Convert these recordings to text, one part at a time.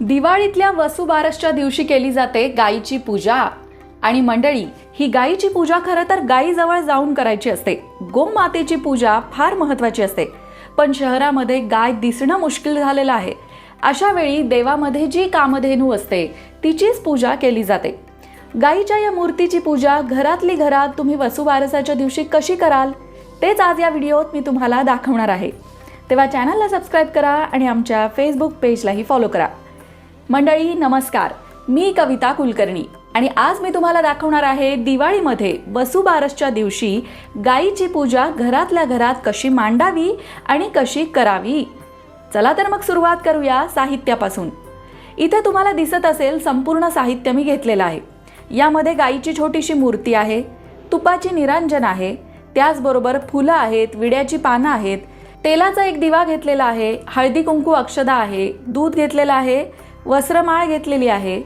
दिवाळीतल्या वसुबारसच्या दिवशी केली जाते गायीची पूजा। आणि मंडळी, ही गायीची पूजा खरं तर गायीजवळ जाऊन करायची असते। गोमातेची पूजा फार महत्त्वाची असते, पण शहरामध्ये गाय दिसणं मुश्किल झालेलं आहे। अशा वेळी देवामध्ये जी कामधेनू असते तिचीच पूजा केली जाते। गायीच्या या मूर्तीची पूजा घरातली घरात तुम्ही वसुबारसाच्या दिवशी कशी कराल तेच आज या व्हिडिओत मी तुम्हाला दाखवणार आहे। तेव्हा चॅनलला सबस्क्राइब करा आणि आमच्या फेसबुक पेजलाही फॉलो करा। मंडळी नमस्कार, मी कविता कुलकर्णी आणि आज मी तुम्हाला दाखवणार आहे दिवाळीमध्ये वसुबारसच्या दिवशी गायीची पूजा घरातल्या घरात कशी मांडावी आणि कशी करावी। चला तर मग सुरुवात करूया साहित्यापासून। इथे तुम्हाला दिसत असेल संपूर्ण साहित्य मी घेतलेलं आहे। यामध्ये गायीची छोटीशी मूर्ती आहे, तुपाची निरांजन आहे, त्याचबरोबर फुलं आहेत, विड्याची पानं आहेत, तेलाचा एक दिवा घेतलेला आहे, हळदी कुंकू अक्षदा आहे, दूध घेतलेलं आहे, वस्त्रमाळ घेतलेली आहे,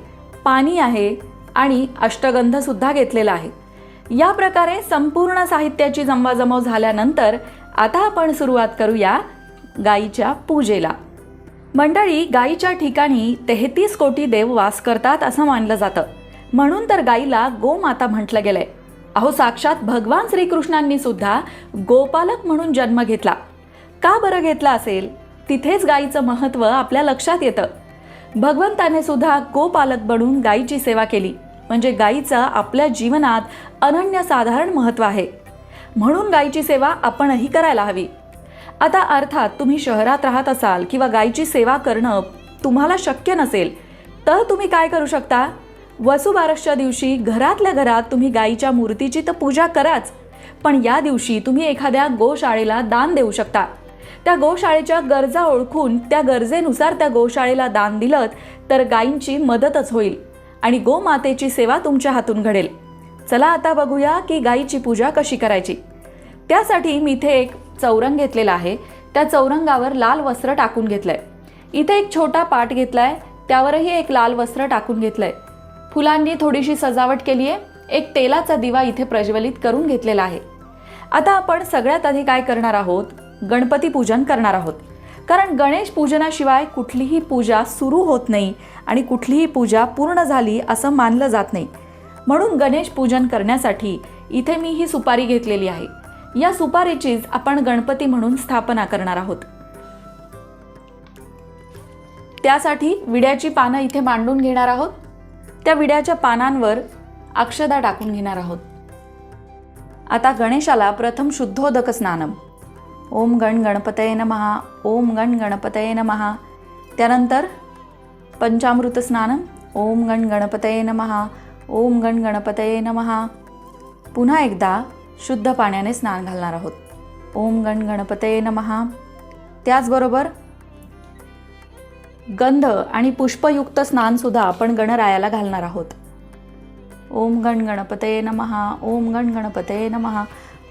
पाणी आहे आणि अष्टगंध सुद्धा घेतलेला आहे। या प्रकारे संपूर्ण साहित्याची जमवाजमव झाल्यानंतर आता आपण सुरुवात करूया गायीच्या पूजेला। मंडळी, गायीच्या ठिकाणी 33 कोटी देव वास करतात असं मानलं जातं, म्हणून तर गायीला गोमाता म्हटलं गेलंय। अहो, साक्षात भगवान श्रीकृष्णांनी सुद्धा गोपालक म्हणून जन्म घेतला। का बरं घेतला असेल? तिथेच गायीचं महत्त्व आपल्या लक्षात येतं। भगवंताने सुद्धा गोपालक बनून गायीची सेवा केली, म्हणजे गायीचं आपल्या जीवनात अनन्यसाधारण महत्त्व आहे, म्हणून गायीची सेवा आपणही करायला हवी। आता अर्थात तुम्ही शहरात राहत असाल किंवा गायीची सेवा करणं तुम्हाला शक्य नसेल तर तुम्ही काय करू शकता? वसुबारसच्या दिवशी घरातल्या घरात तुम्ही गायीच्या मूर्तीची तर पूजा कराच, पण या दिवशी तुम्ही एखाद्या गोशाळेला दान देऊ शकता। त्या गोशाळेच्या गरजा ओळखून त्या गरजेनुसार त्या गोशाळेला दान दिलं तर गायींची मदतच होईल आणि गोमातेची सेवा तुमच्या हातून घडेल। चला आता बघूया की गायीची पूजा कशी करायची। त्यासाठी मी इथे एक चौरंग घेतलेला आहे, त्या चौरंगावर लाल वस्त्र टाकून घेतलंय। इथे एक छोटा पाट घेतलाय, त्यावरही एक लाल वस्त्र टाकून घेतलंय। फुलांनी थोडीशी सजावट केली आहे, एक तेलाचा दिवा इथे प्रज्वलित करून घेतलेला आहे। आता आपण सगळ्यात आधी काय करणार आहोत? गणपती पूजन करणार आहोत, कारण गणेश पूजनाशिवाय कुठलीही पूजा सुरू होत नाही आणि कुठलीही पूजा पूर्ण झाली असं मानलं जात नाही। म्हणून गणेश पूजन करण्यासाठी इथे मी ही सुपारी घेतलेली आहे। या सुपारीचीच आपण गणपती म्हणून स्थापना करणार आहोत। त्यासाठी विड्याची पानं इथे मांडून घेणार आहोत। त्या विड्याच्या पानांवर अक्षदा टाकून घेणार आहोत। आता गणेशाला प्रथम शुद्धोदक स्नानम, ओम गण गणपतये नमः, ओम गण गणपतये नमः। त्यानंतर पंचामृत स्नानम, ओम गण गणपतये नमः, ओम गण गणपतये नमः। पुन्हा एकदा शुद्ध पाण्याने स्नान घालणार आहोत, ओम गण गणपतये नमः। त्याचबरोबर गंध आणि पुष्पयुक्त स्नान सुद्धा आपण गणरायाला घालणार आहोत। ओम गण गणपतये नमः, ओम गण गणपतये नमः,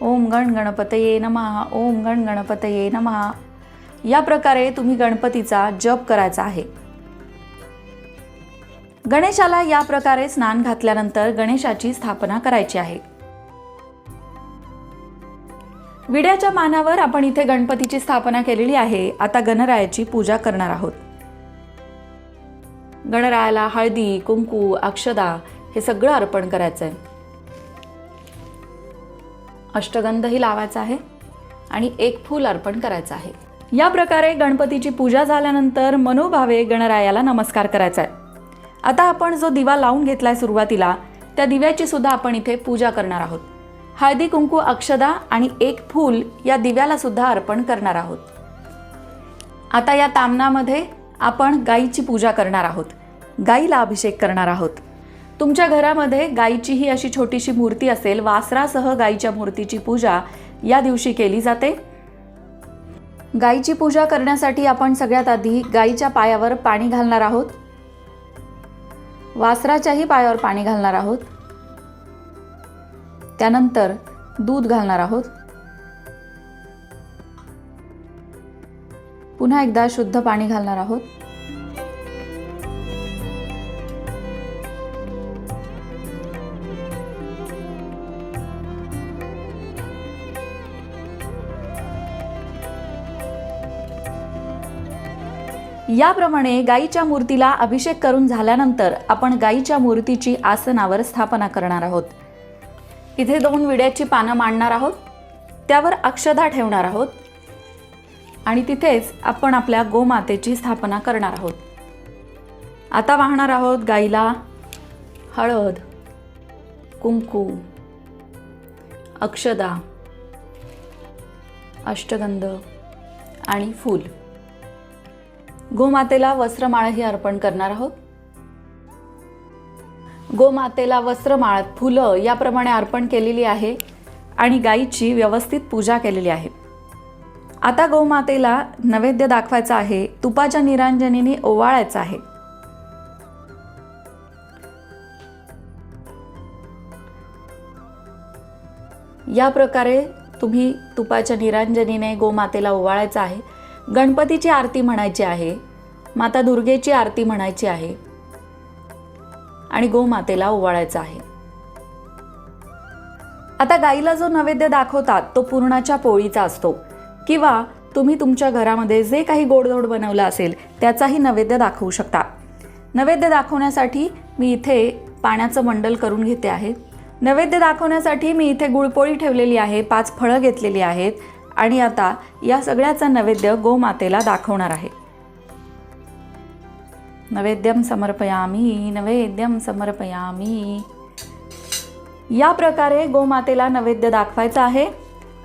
ओम गण गणपतये नमः, ओम गण गणपतये नमः। या प्रकारे तुम्ही गणपतीचा जप करायचा आहे। गणेशाला या प्रकारे स्नान घातल्यानंतर गणेशाची स्थापना करायची आहे। विड्याच्या मानावर आपण इथे गणपतीची स्थापना केलेली आहे। आता गणरायाची पूजा करणार आहोत। गणरायाला हळदी कुंकू अक्षदा हे सगळं अर्पण करायचं आहे। अष्टगंधही लावायचा आहे आणि एक फूल अर्पण करायचं आहे। या प्रकारे गणपतीची पूजा झाल्यानंतर मनोभावे गणरायाला नमस्कार करायचा आहे। आता आपण जो दिवा लावून घेतलाय सुरुवातीला, त्या दिव्याची सुद्धा आपण इथे पूजा करणार आहोत। हळदी कुंकू अक्षदा आणि एक फूल या दिव्याला सुद्धा अर्पण करणार आहोत। आता या तामणामध्ये आपण गायीची पूजा करणार आहोत, गायीला अभिषेक करणार आहोत। तुमच्या घरामध्ये गायीची ही अशी छोटीशी मूर्ती असेल, वासरासह गायीच्या मूर्तीची पूजा या दिवशी केली जाते। गायीची पूजा करण्यासाठी आपण सगळ्यात आधी गायीच्या पायावर पाणी घालणार आहोत, वासराच्याही पायावर पाणी घालणार आहोत। त्यानंतर दूध घालणार आहोत। पुन्हा एकदा शुद्ध पाणी घालणार आहोत। याप्रमाणे गायीच्या मूर्तीला अभिषेक करून झाल्यानंतर आपण गायीच्या मूर्तीची आसनावर स्थापना करणार आहोत. इथे 2 विड्याची पानं मांडणार आहोत, त्यावर अक्षदा ठेवणार आहोत आणि तिथेच आपण आपल्या गोमातेची स्थापना करणार आहोत. आता वाहणार आहोत गायीला हळद, कुंकू, अक्षदा, अष्टगंध आणि फूल. गोमातेला वस्त्रमाळही अर्पण करणार आहोत. गोमातेला वस्त्रमाळ, फुलं याप्रमाणे अर्पण केलेली आहे आणि गायीची व्यवस्थित पूजा केलेली आहे. आता गोमातेला नैवेद्य दाखवायचा आहे, तुपाच्या निरांजनीने ओवाळायचा आहे. या प्रकारे तुम्ही तुपाच्या निरांजनीने गोमातेला ओवाळायचा आहे. गणपतीची आरती म्हणायची आहे, माता दुर्गेची आरती म्हणायची आहे आणि गोमातेला ओवाळायचा आहे. आता गाईला जो नैवेद्य दाखवतात तो पुरणाच्या पोळीचा असतो किंवा तुम्ही तुमच्या घरामध्ये जे काही गोडधोड बनवलं असेल त्याचाही नैवेद्य दाखवू शकता. नैवेद्य दाखवण्यासाठी मी इथे पाण्याचं मंडल करून घेते आहे. नैवेद्य दाखवण्यासाठी मी इथे गुळपोळी ठेवलेली आहे, 5 फळं घेतलेली आहेत आणि आता या सगळ्याचा नैवेद्य गोमातेला दाखवणार आहे. नैवेद्यम समर्पयामी, नैवेद्यम समर्पयामी. या प्रकारे गोमातेला नैवेद्य दाखवायचा आहे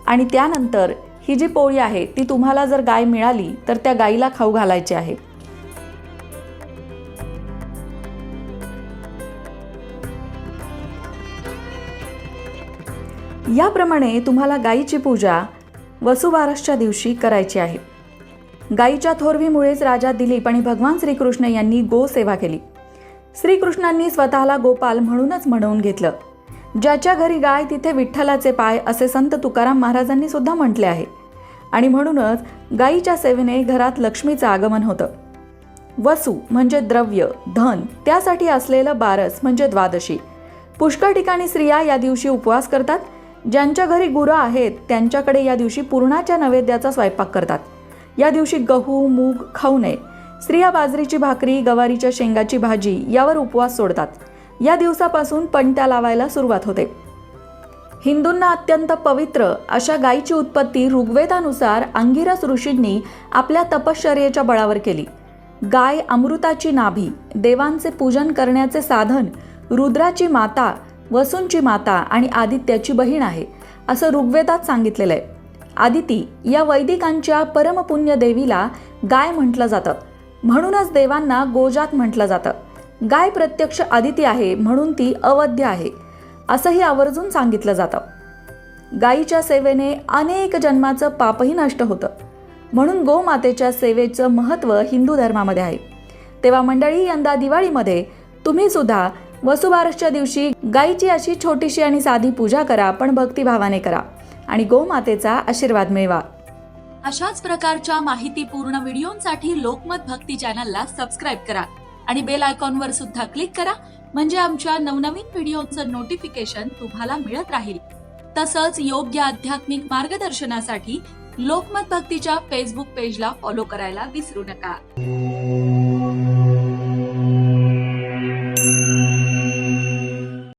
आणि त्यानंतर ही जी पोळी आहे ती तुम्हाला जर गाय मिळाली तर त्या गायीला खाऊ घालायची आहे. याप्रमाणे तुम्हाला गायीची पूजा वसुबारसच्या दिवशी करायची आहे. गायीच्या थोरवीमुळेच राजा दिलीप आणि भगवान श्रीकृष्ण यांनी गोसेवा केली. श्रीकृष्णांनी स्वतःला गोपाल म्हणूनच म्हणवून घेतलं. ज्याच्या घरी गाय तिथे विठ्ठलाचे पाय असे संत तुकाराम महाराजांनी सुद्धा म्हटले आहे आणि म्हणूनच गायीच्या सेवेने घरात लक्ष्मीचं आगमन होतं. वसु म्हणजे द्रव्य, धन, त्यासाठी असलेलं बारस म्हणजे द्वादशी. पुष्कळ ठिकाणी स्त्रिया या दिवशी उपवास करतात. ज्यांच्या घरी गुरं आहेत त्यांच्याकडे या दिवशी पुरणाच्या नैवेद्याचा स्वयंपाक करतात. या दिवशी गहू, मूग खाऊ नये. स्त्रिया बाजरीची भाकरी, गवारीच्या शेंगाची भाजी यावर उपवास सोडतात. या दिवसापासून पणत्या लावायला सुरुवात होते. हिंदूंना अत्यंत पवित्र अशा गायीची उत्पत्ती ऋग्वेदानुसार अंगिरस ऋषींनी आपल्या तपश्चर्येच्या बळावर केली. गाय अमृताची नाभी, देवांचे पूजन करण्याचे साधन, रुद्राची माता, वसूंची माता आणि आदित्याची बहीण आहे असं ऋग्वेदात सांगितलेलं आहे. आदिती या वैदिकांच्या परमपुण्य देवीला गाय म्हटलं जातं, म्हणूनच देवांना गोजात म्हटलं जातं. गाय प्रत्यक्ष आदिती आहे म्हणून ती अवध्य आहे असंही आवर्जून सांगितलं जातं. गायीच्या सेवेने अनेक जन्माचं पापही नष्ट होतं, म्हणून गोमातेच्या सेवेचं महत्त्व हिंदू धर्मामध्ये आहे. तेव्हा मंडळी, यंदा दिवाळीमध्ये तुम्ही सुद्धा वसुबारसच्या दिवशी गायीची अशी छोटीशी आणि साधी पूजा करा, पण भक्तिभावाने करा आणि गोमातेचा आशीर्वाद मिळवा. अशाच प्रकारच्या माहितीपूर्ण व्हिडिओंसाठी लोकमत भक्ती चॅनलला सबस्क्राईब करा आणि बेल आयकॉनवर सुद्धा क्लिक करा, म्हणजे आमच्या नवनवीन व्हिडिओचं नोटिफिकेशन तुम्हाला मिळत राहील. तसंच योग्य आध्यात्मिक मार्गदर्शनासाठी लोकमत भक्तीच्या फेसबुक पेजला फॉलो करायला विसरू नका.